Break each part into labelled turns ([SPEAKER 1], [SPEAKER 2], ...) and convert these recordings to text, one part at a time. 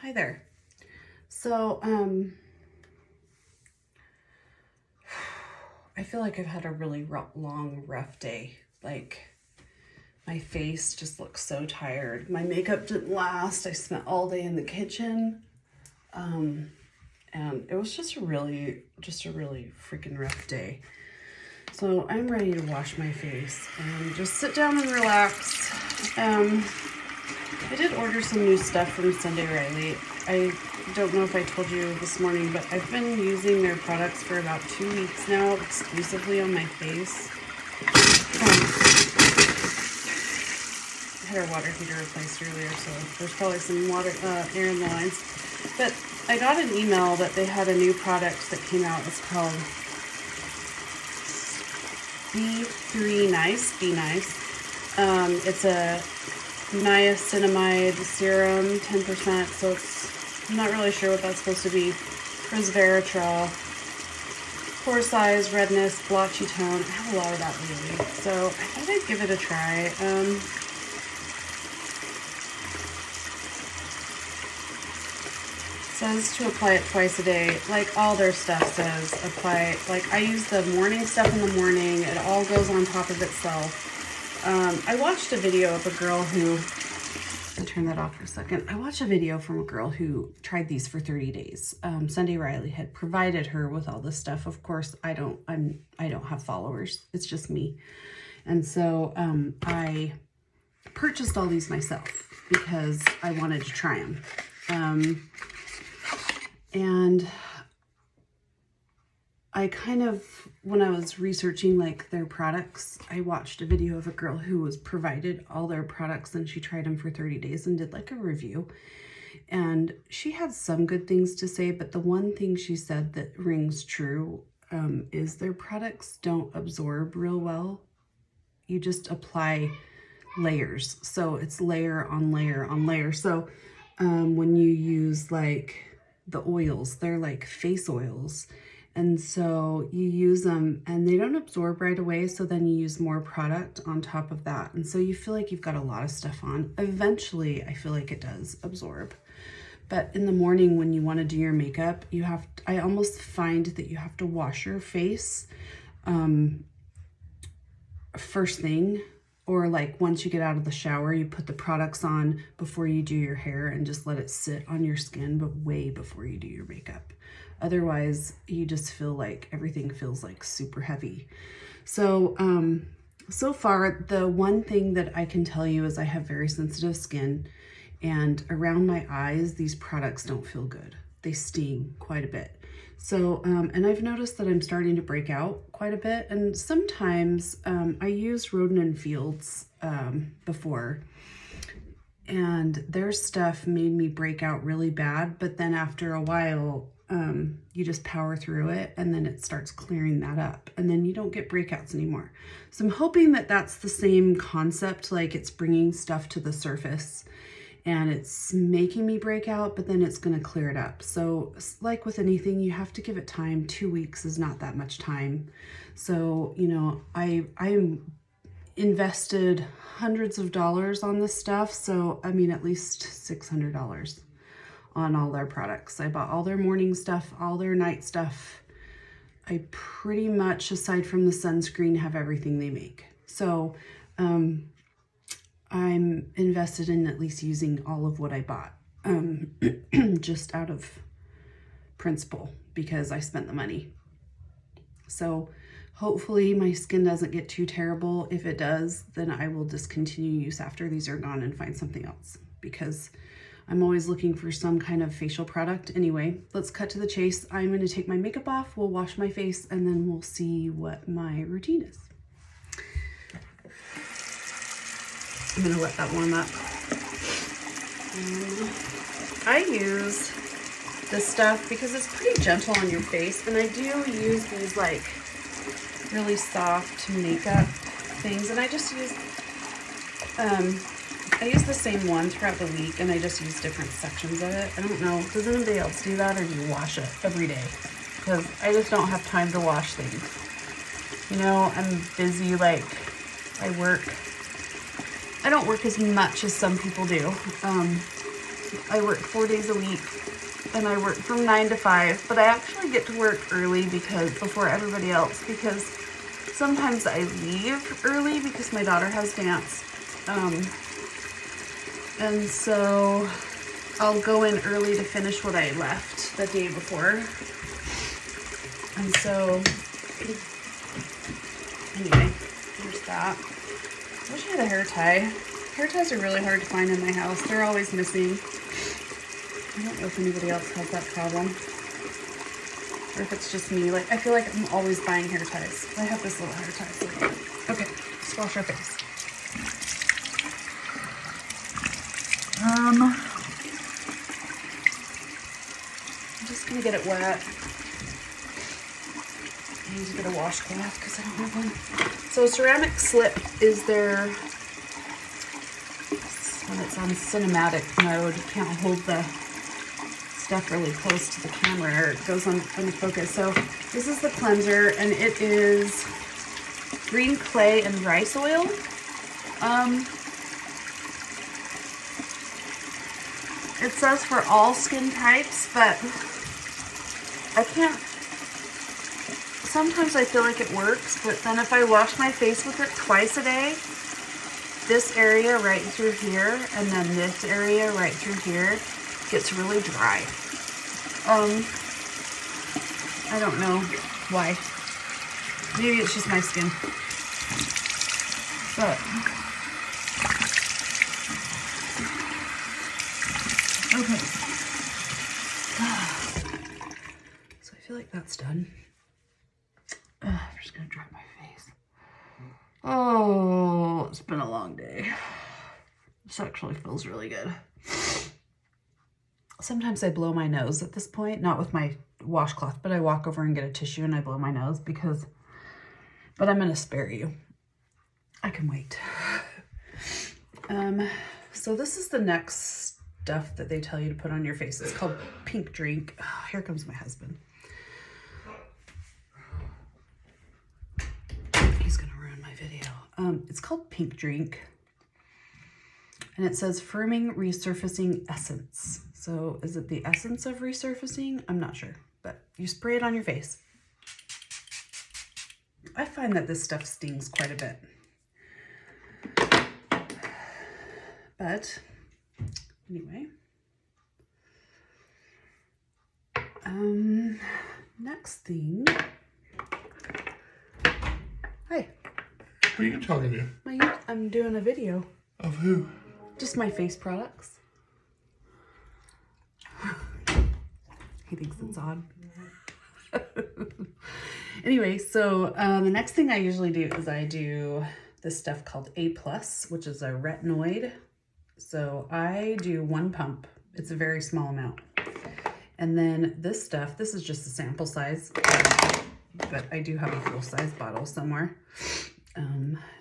[SPEAKER 1] Hi there. So, I feel like I've had a really long, rough day. Like, my face just looks so tired. My makeup didn't last. I spent all day in the kitchen. And it was just a really freaking rough day. So I'm ready to wash my face and just sit down and relax. I did order some new stuff from Sunday Riley. I don't know if I told you this morning, but I've been using their products for about 2 weeks now, exclusively on my face. I had our water heater replaced earlier, so there's probably some air in the lines. But I got an email that they had a new product that came out. It's called B3 Nice. It's a niacinamide serum, 10%, so I'm not really sure what that's supposed to be. Resveratrol, pore size, redness, blotchy tone. I have a lot of that lately, so I thought I'd give it a try. It says to apply it twice a day. Like all their stuff says, apply. Like I use the morning stuff in the morning. It all goes on top of itself. I watched a video of a girl who, I'll turn that off for a second. I watched a video from a girl who tried these for 30 days. Sunday Riley had provided her with all this stuff. Of course, I don't have followers. It's just me. And so I purchased all these myself because I wanted to try them. And I kind of, when I was researching like their products, I watched a video of a girl who was provided all their products and she tried them for 30 days and did like a review. And she had some good things to say, but the one thing she said that rings true is their products don't absorb real well. You just apply layers. So it's layer on layer on layer. So when you use like the oils, they're like face oils. And so you use them and they don't absorb right away. So then you use more product on top of that. And so you feel like you've got a lot of stuff on. Eventually, I feel like it does absorb. But in the morning when you want to do your makeup, I almost find that you have to wash your face first thing. Or like once you get out of the shower, you put the products on before you do your hair and just let it sit on your skin, but way before you do your makeup. Otherwise, you just feel like everything feels like super heavy. So, so far, the one thing that I can tell you is I have very sensitive skin, and around my eyes, these products don't feel good. They sting quite a bit. So, and I've noticed that I'm starting to break out quite a bit. And sometimes I used Rodan & Fields before, and their stuff made me break out really bad. But then after a while, you just power through it and then it starts clearing that up and then you don't get breakouts anymore. So I'm hoping that that's the same concept, like it's bringing stuff to the surface and it's making me break out, but then it's going to clear it up. So like with anything, you have to give it time. 2 weeks is not that much time. So, you know, I invested hundreds of dollars on this stuff. So, I mean, at least $600 on all their products. I bought all their morning stuff, all their night stuff. I pretty much, aside from the sunscreen, have everything they make. So, I'm invested in at least using all of what I bought, just out of principle because I spent the money. So hopefully my skin doesn't get too terrible. If it does, then I will discontinue use after these are gone and find something else because I'm always looking for some kind of facial product. Anyway, let's cut to the chase. I'm going to take my makeup off, we'll wash my face, and then we'll see what my routine is. I'm gonna let that warm up. I use this stuff because it's pretty gentle on your face, and I do use these like really soft makeup things, and I just use I use the same one throughout the week, and I just use different sections of it. I don't know, does anybody else do that, or do you wash it every day? Because I just don't have time to wash things. You know, I'm busy, like I don't work as much as some people do. I work 4 days a week and I work from 9 to 5, but I actually get to work early before everybody else, because sometimes I leave early because my daughter has dance. And so I'll go in early to finish what I left the day before. And so, anyway, here's that. I wish I had a hair tie. Hair ties are really hard to find in my house. They're always missing. I don't know if anybody else has that problem. Or if it's just me. Like, I feel like I'm always buying hair ties. I have this little hair tie. Okay, let's wash our face. I'm just gonna get it wet. I need to get a washcloth because I don't have one. So ceramic slip is their, when it's on cinematic mode, you can't hold the stuff really close to the camera or it goes on focus. So this is the cleanser, and it is green clay and rice oil. It says for all skin types, but I can't, sometimes I feel like it works, but then if I wash my face with it twice a day, this area right through here and then this area right through here gets really dry. I don't know why. Maybe it's just my skin. But okay. So I feel like that's done. I'm just gonna dry my face. Oh, it's been a long day. This actually feels really good. Sometimes I blow my nose at this point, not with my washcloth, but I walk over and get a tissue and I blow my nose because, but I'm gonna spare you. I can wait. So this is the next stuff that they tell you to put on your face. It's called Pink Drink. Oh, here comes my husband. He's gonna ruin my video. It's called Pink Drink. And it says Firming Resurfacing Essence. So is it the essence of resurfacing? I'm not sure, but you spray it on your face. I find that this stuff stings quite a bit. But anyway. Next thing. Hi.
[SPEAKER 2] Who are you talking to?
[SPEAKER 1] I'm doing a video.
[SPEAKER 2] Of who?
[SPEAKER 1] Just my face products. He thinks it's odd. Anyway, so the next thing I usually do is I do this stuff called A+, which is a retinoid. So I do 1 pump. It's a very small amount. And then this stuff, this is just a sample size, but I do have a full-size bottle somewhere.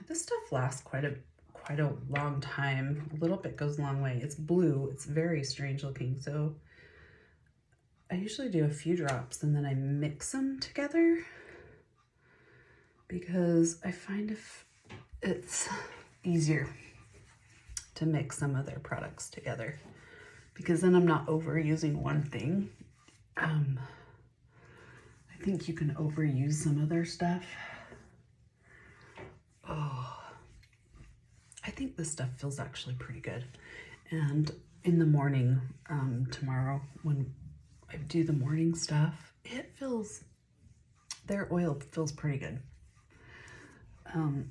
[SPEAKER 1] This stuff lasts quite a long time. A little bit goes a long way. It's blue. It's very strange looking. So I usually do a few drops and then I mix them together because I find if it's easier to mix some of their products together because then I'm not overusing one thing. I think you can overuse some of their stuff. Oh, I think this stuff feels actually pretty good. And in the morning, tomorrow, when I do the morning stuff, their oil feels pretty good.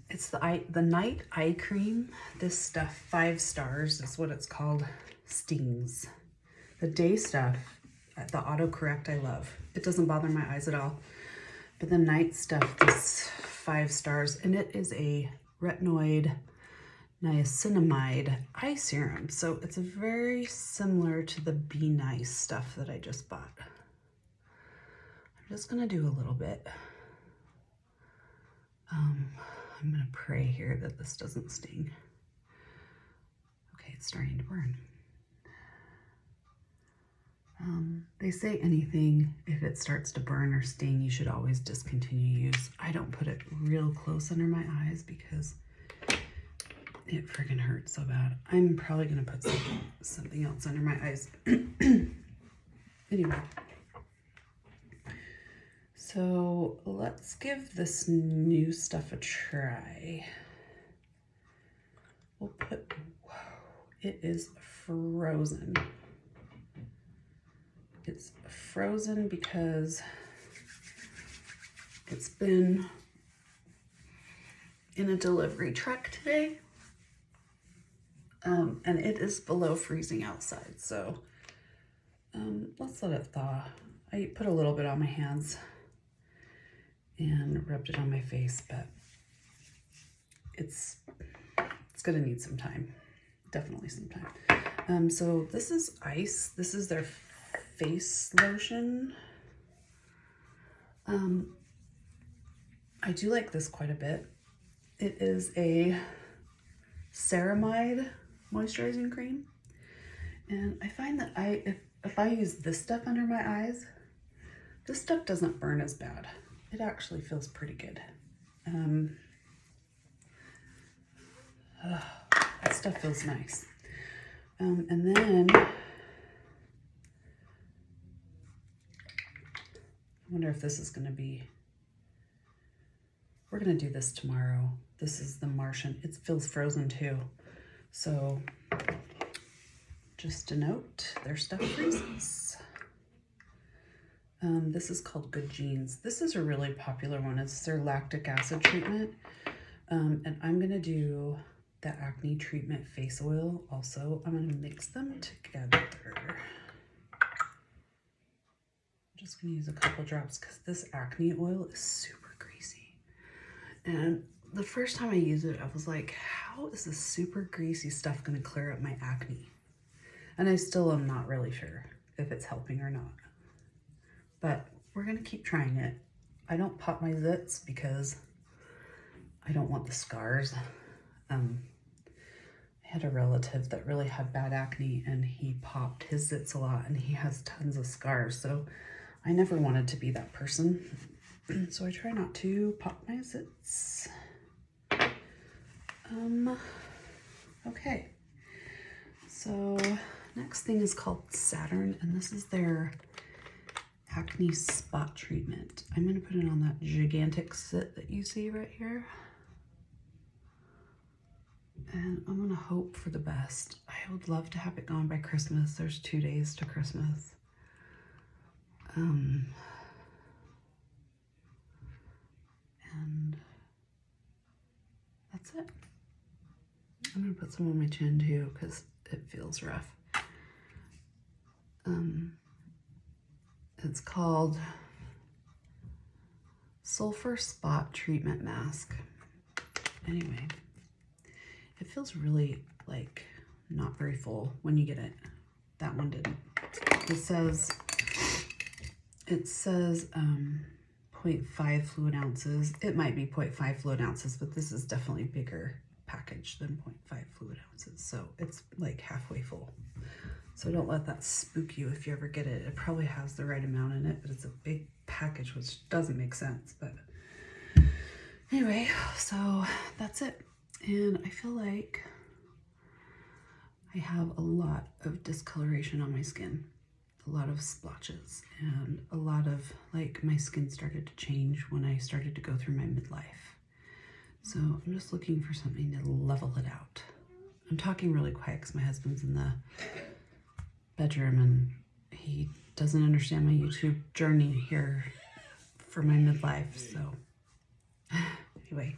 [SPEAKER 1] It's the night eye cream. This stuff, 5 stars is what it's called, stings. The day stuff, the autocorrect I love. It doesn't bother my eyes at all. But the night stuff is 5 stars, and it is a retinoid niacinamide eye serum. So it's very similar to the Be Nice stuff that I just bought. I'm just gonna do a little bit. I'm gonna pray here that this doesn't sting. Okay, it's starting to burn. They say anything, if it starts to burn or sting, you should always discontinue use. I don't put it real close under my eyes because It friggin' hurts so bad. I'm probably gonna put something else under my eyes. Anyway. So let's give this new stuff a try. We'll put, whoa, it is frozen. It's frozen because it's been in a delivery truck today. And it is below freezing outside. So let's let it thaw. I put a little bit on my hands and rubbed it on my face, but it's gonna need some time. Definitely some time. So this is Ice. This is their face lotion. I do like this quite a bit. It is a ceramide moisturizing cream. And I find that if I use this stuff under my eyes, this stuff doesn't burn as bad. It actually feels pretty good. That stuff feels nice. And then I wonder if this is going to be, we're going to do this tomorrow. This is the Martian. It feels frozen too. So just a note, their stuff freezes. This is called Good Genes. This is a really popular one. It's their lactic acid treatment. And I'm going to do the acne treatment face oil also. I'm going to mix them together. I'm just going to use a couple drops because this acne oil is super greasy. And the first time I used it, I was like, how is this super greasy stuff going to clear up my acne? And I still am not really sure if it's helping or not. But we're going to keep trying it. I don't pop my zits because I don't want the scars. I had a relative that really had bad acne and he popped his zits a lot and he has tons of scars. So I never wanted to be that person. So I try not to pop my zits. Okay. So next thing is called Saturn, and this is their acne spot treatment. I'm going to put it on that gigantic zit that you see right here. And I'm going to hope for the best. I would love to have it gone by Christmas. There's 2 days to Christmas. And that's it. I'm going to put some on my chin too because it feels rough. It's called Sulfur Spot Treatment Mask. Anyway, it feels really like not very full when you get it. That one didn't. It says 0.5 fluid ounces. It might be 0.5 fluid ounces, but this is definitely bigger package than 0.5 fluid ounces. So it's like halfway full. So don't let that spook you if you ever get it. It probably has the right amount in it, but it's a big package, which doesn't make sense. But anyway, so that's it. And I feel like I have a lot of discoloration on my skin, a lot of splotches, and a lot of, like, my skin started to change when I started to go through my midlife. So I'm just looking for something to level it out. I'm talking really quiet because my husband's in the bedroom and he doesn't understand my YouTube journey here for my midlife. So anyway.